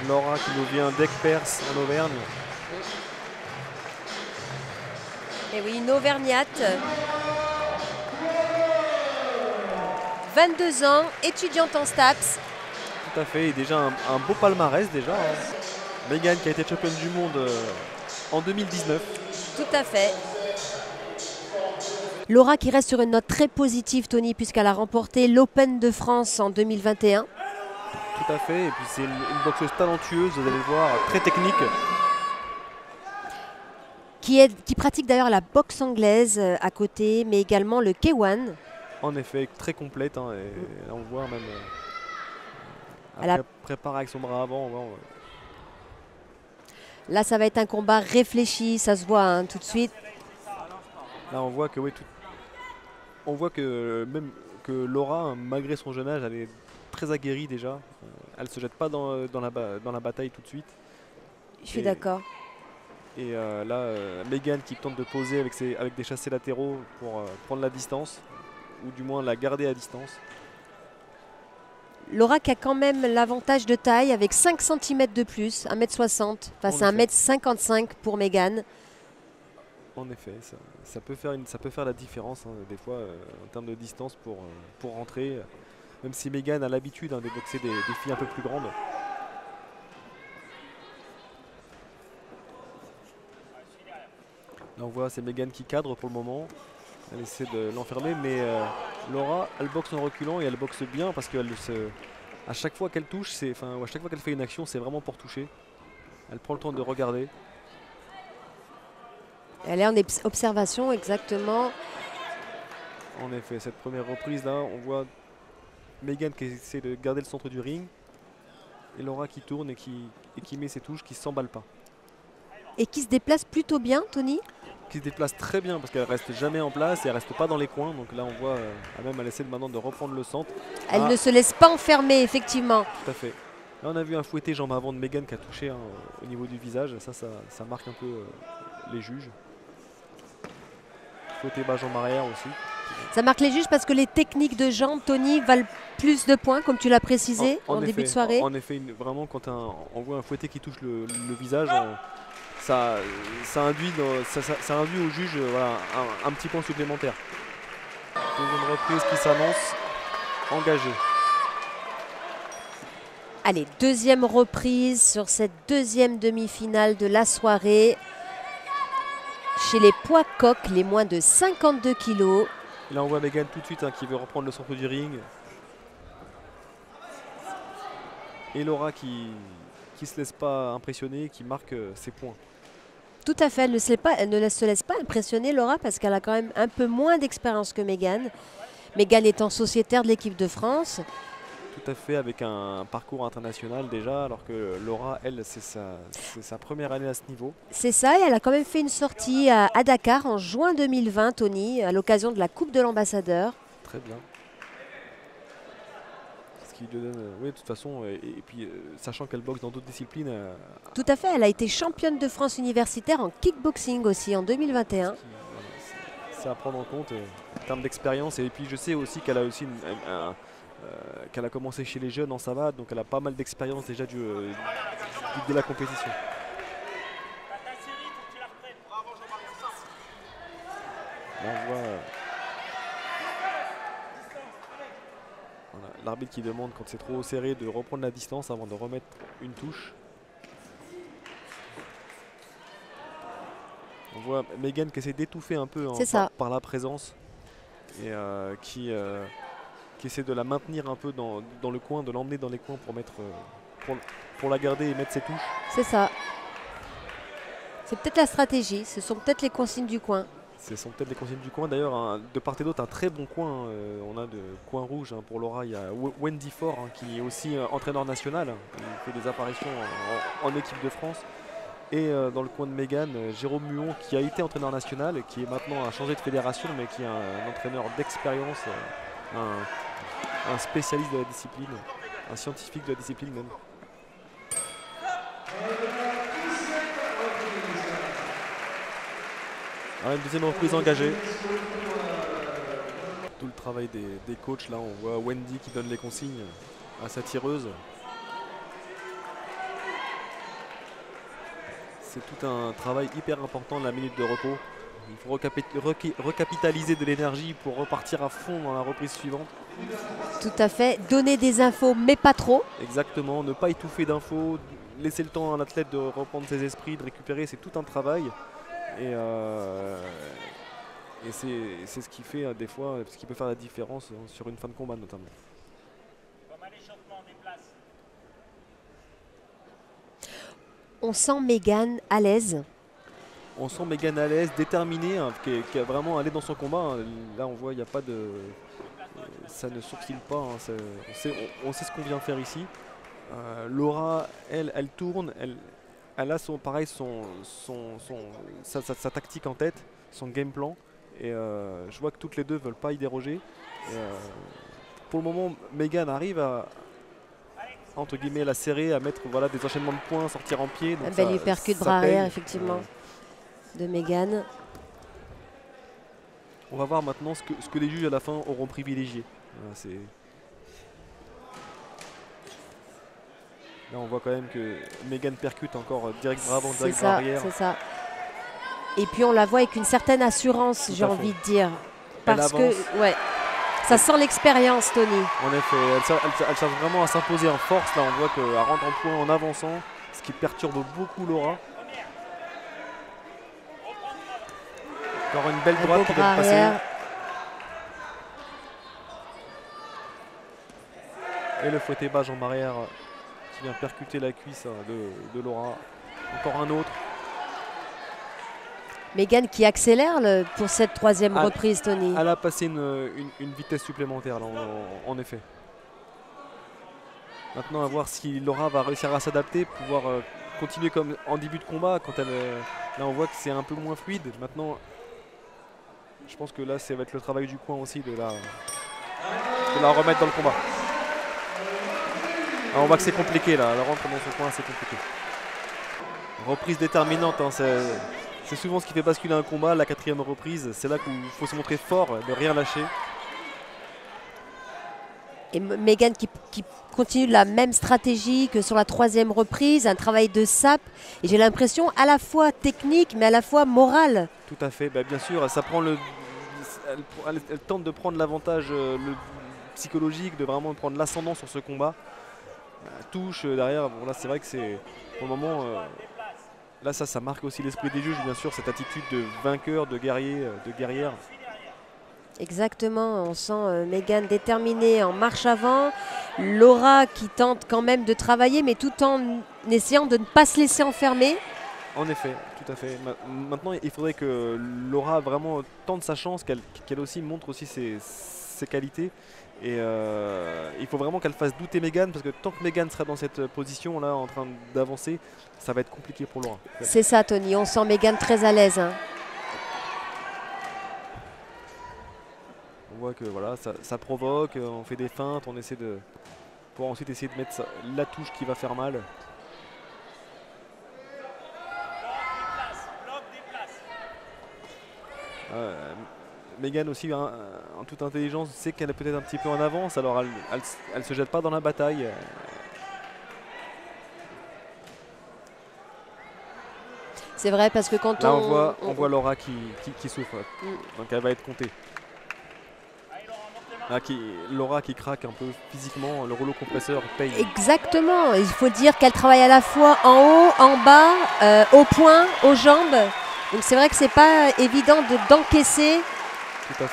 Laura qui nous vient d'Aigues-Perse en Auvergne. Et oui, une Auvergnate. 22 ans, étudiante en STAPS. Tout à fait, et déjà un beau palmarès déjà. Megan qui a été championne du monde en 2019. Tout à fait. Laura qui reste sur une note très positive, Tony, puisqu'elle a remporté l'Open de France en 2021. Tout à fait, et puis c'est une boxeuse talentueuse, vous allez le voir, très technique. Qui pratique d'ailleurs la boxe anglaise à côté, mais également le K1. En effet, très complète, hein, et on voit même Elle prépare avec son bras avant. Là, ça va être un combat réfléchi, ça se voit tout de suite. Là, on voit que on voit que même que Laura, hein, malgré son jeune âge, elle est très aguerrie déjà. Elle se jette pas dans la bataille tout de suite. Je suis d'accord. Et là, Megan qui tente de poser avec des chassés latéraux pour prendre la distance, ou du moins la garder à distance. Laura qui a quand même l'avantage de taille avec 5 cm de plus, 1m60 face à 1m55 pour Megan. En effet, ça peut faire la différence, hein, des fois en termes de distance pour rentrer. Même si Megan a l'habitude de boxer des filles un peu plus grandes. Là on voit c'est Megan qui cadre pour le moment. Elle essaie de l'enfermer, mais Laura elle boxe en reculant et elle boxe bien parce qu'à chaque fois qu'elle touche, à chaque fois qu'elle fait une action, c'est vraiment pour toucher. Elle prend le temps de regarder. Elle est en observation exactement. En effet, cette première reprise là, on voit Megan qui essaie de garder le centre du ring et Laura qui tourne et qui met ses touches, qui ne s'emballe pas. Et qui se déplace plutôt bien, Tony. Qui se déplace très bien parce qu'elle reste jamais en place et elle reste pas dans les coins. Donc là on voit elle essaie maintenant de reprendre le centre. Elle ne se laisse pas enfermer effectivement. Tout à fait. Là on a vu un fouetté jambe avant de Megan qui a touché au niveau du visage. Ça marque un peu les juges. Fouetté bas jambe arrière aussi. Ça marque les juges parce que les techniques de jambes, Tony, valent plus de points comme tu l'as précisé en début de soirée. En effet, vraiment quand on voit un fouetté qui touche le visage, ça induit au juge un petit point supplémentaire. Deuxième reprise qui s'annonce engagée. Allez, deuxième reprise sur cette deuxième demi-finale de la soirée. Chez les poids coqs, les moins de 52 kilos. Et là on voit Megan tout de suite qui veut reprendre le centre du ring. Et Laura qui se laisse pas impressionner, qui marque ses points. Tout à fait, elle ne se laisse pas impressionner Laura parce qu'elle a quand même un peu moins d'expérience que Megan. Megan étant sociétaire de l'équipe de France. Tout à fait, avec un parcours international déjà, alors que Laura, elle, c'est sa première année à ce niveau. C'est ça, et elle a quand même fait une sortie à Dakar en juin 2020, Tony, à l'occasion de la Coupe de l'Ambassadeur. Très bien. Ce qui lui donne, oui, de toute façon, et puis sachant qu'elle boxe dans d'autres disciplines. Tout à fait, elle a été championne de France universitaire en kickboxing aussi en 2021. C'est à prendre en compte en termes d'expérience, et puis je sais aussi qu'elle a aussi qu'elle a commencé chez les jeunes en savate, donc elle a pas mal d'expérience déjà de la compétition. Là, on voit l'arbitre qui demande quand c'est trop serré de reprendre la distance avant de remettre une touche. On voit Megan qui essaie d'étouffer un peu par la présence et qui essaie de la maintenir un peu dans le coin, de l'emmener dans les coins pour la garder et mettre ses touches. C'est ça. C'est peut-être la stratégie, ce sont peut-être les consignes du coin. Ce sont peut-être les consignes du coin. D'ailleurs, de part et d'autre, un très bon coin. On a de coin rouge pour Laura. Il y a Wendy Ford qui est aussi entraîneur national. Il fait des apparitions en équipe de France. Et dans le coin de Megan, Jérôme Muon qui a été entraîneur national et qui est maintenant a changé de fédération, mais qui est un entraîneur d'expérience, un spécialiste de la discipline, un scientifique de la discipline même. Une deuxième reprise engagée. Tout le travail des coachs, là on voit Wendy qui donne les consignes à sa tireuse. c'est tout un travail hyper important de la minute de repos. Il faut recapitaliser de l'énergie pour repartir à fond dans la reprise suivante. Tout à fait. Donner des infos, mais pas trop. Exactement, ne pas étouffer d'infos, laisser le temps à un athlète de reprendre ses esprits, de récupérer, c'est tout un travail. Et c'est ce qui fait des fois, ce qui peut faire la différence sur une fin de combat notamment. On sent Megan à l'aise. On sent Megan à l'aise, déterminée, hein, qui a vraiment allé dans son combat. Hein. Là, on voit, il n'y a pas de... ça ne sourcille pas. Hein, on sait ce qu'on vient faire ici. Laura, elle tourne. Elle a pareil, sa tactique en tête, son game plan. Et je vois que toutes les deux ne veulent pas y déroger. Pour le moment, Megan arrive à... entre guillemets la serrer, à mettre voilà, des enchaînements de points, sortir en pied. Un bel uppercut bras arrière effectivement de Megan. On va voir maintenant ce que les juges à la fin auront privilégié. Là on voit quand même que Megan percute encore direct bras avant, direct bras arrière. C'est ça. Et puis on la voit avec une certaine assurance, j'ai envie de dire. Parce que ouais. Ça sent l'expérience, Tony. En effet, elle cherche vraiment à s'imposer en force. Là, on voit qu'elle rentre en point en avançant, ce qui perturbe beaucoup Laura. Encore une belle droite qui vient de passer. Et le fouetté bas en arrière qui vient percuter la cuisse de Laura. Encore un autre. Megan qui accélère pour cette troisième reprise, Tony. Elle a passé une vitesse supplémentaire, là, en effet. Maintenant, à voir si Laura va réussir à s'adapter, pouvoir continuer comme en début de combat. Quand là, on voit que c'est un peu moins fluide. Maintenant, je pense que là, ça va être le travail du coin aussi de la remettre dans le combat. Alors, on voit que c'est compliqué, là. Elle rentre dans son coin, c'est compliqué. Reprise déterminante, hein, c'est souvent ce qui fait basculer un combat, la quatrième reprise. C'est là qu'il faut se montrer fort, ne rien lâcher. Et Megan qui continue la même stratégie que sur la troisième reprise, un travail de sape. Et j'ai l'impression à la fois technique, mais à la fois morale. Tout à fait, bien sûr, ça prend elle tente de prendre l'avantage psychologique, de vraiment prendre l'ascendant sur ce combat. Touche derrière, bon, là c'est vrai que c'est pour le moment... là ça marque aussi l'esprit des juges, bien sûr, cette attitude de vainqueur, de guerrier, de guerrière. Exactement, on sent Megan déterminée en marche avant, Laura qui tente quand même de travailler mais tout en essayant de ne pas se laisser enfermer. En effet, tout à fait. Maintenant il faudrait que Laura vraiment tente sa chance, qu'elle aussi montre aussi ses qualités. Et il faut vraiment qu'elle fasse douter Megan, parce que tant que Megan sera dans cette position là en train d'avancer, ça va être compliqué pour Laura. C'est ça Tony, on sent Megan très à l'aise. Hein. On voit que voilà, ça provoque, on fait des feintes, on essaie pour ensuite essayer de mettre la touche qui va faire mal. Megan aussi, en toute intelligence, sait qu'elle est peut-être un petit peu en avance, alors elle se jette pas dans la bataille. C'est vrai, parce que quand là, on voit Laura qui souffre, donc elle va être comptée. Là, Laura qui craque un peu physiquement, le rouleau compresseur paye. Exactement, il faut dire qu'elle travaille à la fois en haut, en bas, au poing, aux jambes. Donc c'est vrai que c'est pas évident d'encaisser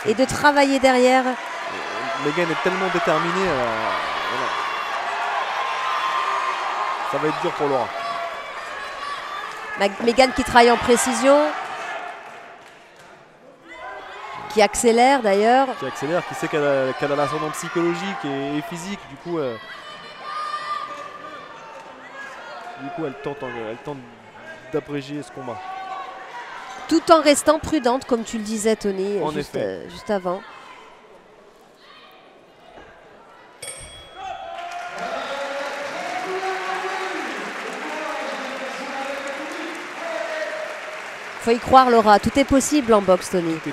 et de travailler derrière. Megan est tellement déterminée, voilà. Ça va être dur pour Laura. Megan qui travaille en précision, qui accélère d'ailleurs. Qui accélère, qui sait qu'elle a l'ascendant psychologique et physique, du coup elle tente d'abréger ce combat. Tout en restant prudente, comme tu le disais Tony, juste avant. Faut y croire Laura, tout est possible en boxe Tony. Tout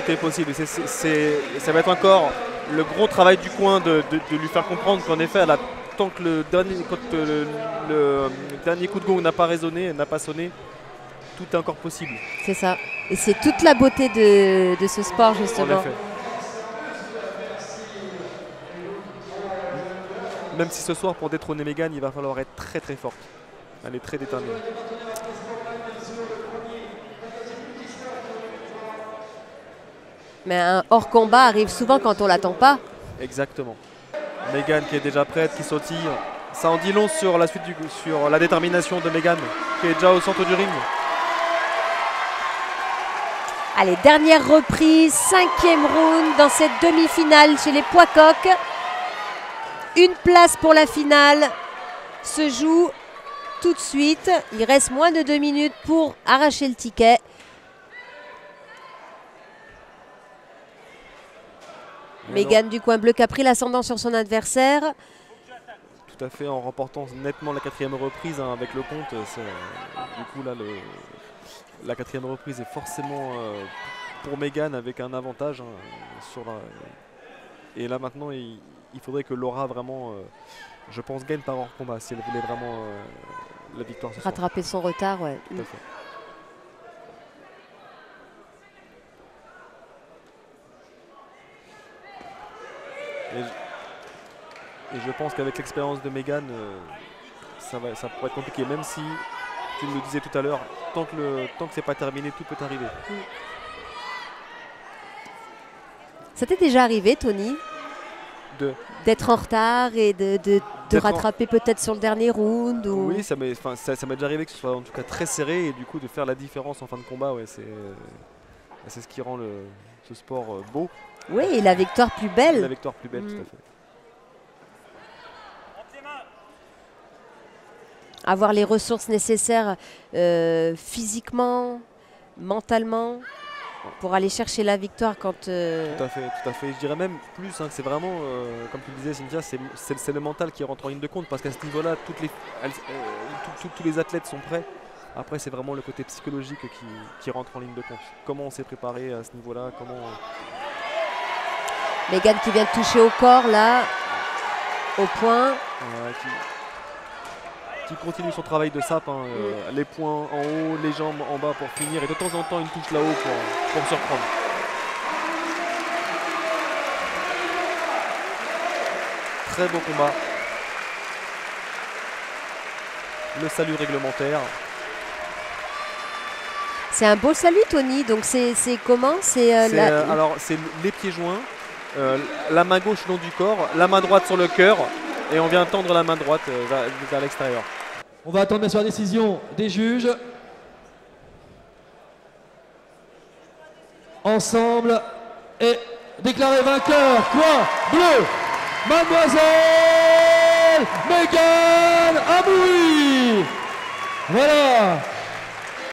est possible. Ça va être encore le gros travail du coin de lui faire comprendre qu'en effet, tant que le dernier coup de gong n'a pas résonné, n'a pas sonné, tout est encore possible. C'est ça. Et c'est toute la beauté de ce sport, justement. En effet. Même si ce soir, pour détrôner Megan, il va falloir être très très forte. Elle est très déterminée. Mais un hors combat arrive souvent quand on l'attend pas. Exactement. Megan qui est déjà prête, qui sautille. Ça en dit long sur la suite sur la détermination de Megan, qui est déjà au centre du ring. Allez, dernière reprise, 5e round dans cette demi-finale chez les poids coqs. Une place pour la finale se joue tout de suite. Il reste moins de 2 minutes pour arracher le ticket. Megan du coin bleu qui a pris l'ascendant sur son adversaire. Tout à fait, en remportant nettement la 4e reprise hein, avec le compte. Du coup là, la 4e reprise est forcément pour Megan avec un avantage hein, sur la. Et là maintenant, il faudrait que Laura vraiment, je pense, gagne par hors combat si elle voulait vraiment la victoire. Rattraper son retard, ouais. Tout à fait. Et je pense qu'avec l'expérience de Megan, ça pourrait être compliqué, même si, tu me le disais tout à l'heure, tant que c'est pas terminé, tout peut arriver. Ça t'est déjà arrivé, Tony, d'être en retard et de rattraper peut-être sur le dernier round ou... Oui, ça m'est déjà arrivé que ce soit en tout cas très serré et du coup de faire la différence en fin de combat, ouais, c'est ce qui rend ce sport beau. Oui, et la victoire plus belle. La victoire plus belle, tout à fait. Avoir les ressources nécessaires physiquement, mentalement, pour aller chercher la victoire quand... Tout à fait. Je dirais même plus hein, que c'est vraiment, comme tu disais Cynthia, c'est le mental qui rentre en ligne de compte parce qu'à ce niveau-là, tous les athlètes sont prêts. Après, c'est vraiment le côté psychologique qui rentre en ligne de compte. Comment on s'est préparé à ce niveau-là, Megan qui vient de toucher au corps là, au point. Qui continue son travail de sape, hein, les poings en haut, les jambes en bas pour finir et de temps en temps une touche là-haut pour surprendre. Très beau combat. Le salut réglementaire. C'est un beau salut Tony, donc c'est comment? Alors c'est les pieds joints, la main gauche le long du corps, la main droite sur le cœur et on vient tendre la main droite vers l'extérieur. On va attendre bien sûr la décision des juges. Ensemble et déclaré vainqueur, coin bleu, mademoiselle Megan Amoury. Voilà.